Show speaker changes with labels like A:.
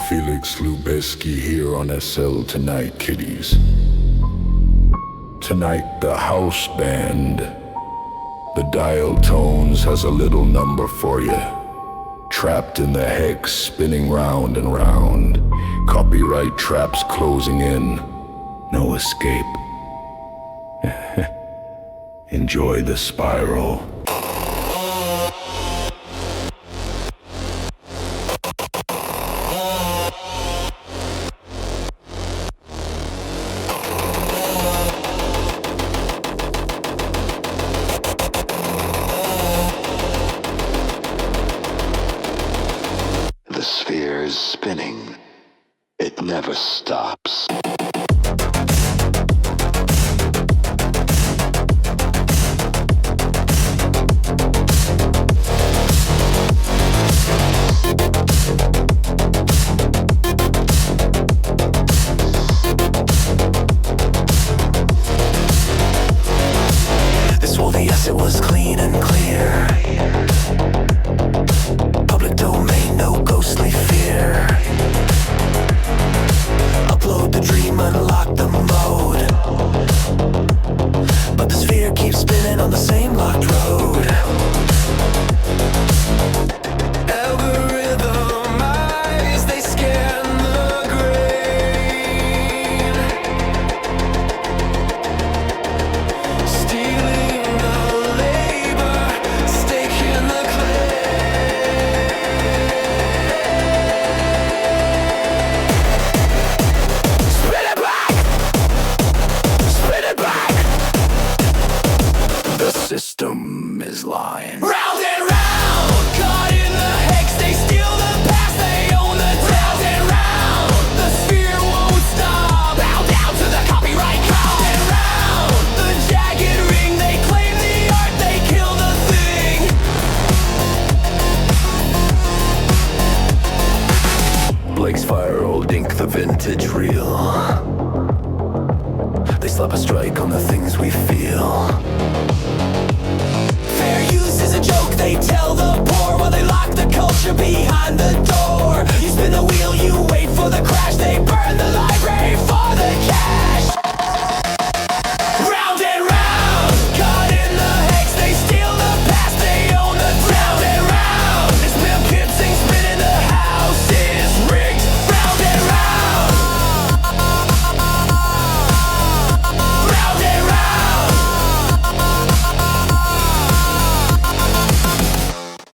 A: Felix Lubezki here on SL tonight, kiddies. Tonight the house band, the dial tones, has a little number for you. Trapped in the HEX, spinning round and round. Copyright traps closing in. No escape. Enjoy the spiral.
B: The sphere is spinning. It never stops.
C: This world, yes, it was clean and clear. Public domain, no ghostly fear. Upload the dream, unlock the mode. But the sphere keeps spinning on the same locked road. Algorithm eyes, they scan the grain, stealing the labor, staking the claim. Spin it back! Spin it back! The system is lying. Round and round, caught in the HEX, they steal the past, they own the round and round. The sphere won't stop, bow down to the copyright call. And round, the jagged ring, they claim the art, they kill the thing. Blake's fire, old ink, the vintage reel. They slap a strike on the things we feel. Fair use is a joke, they tell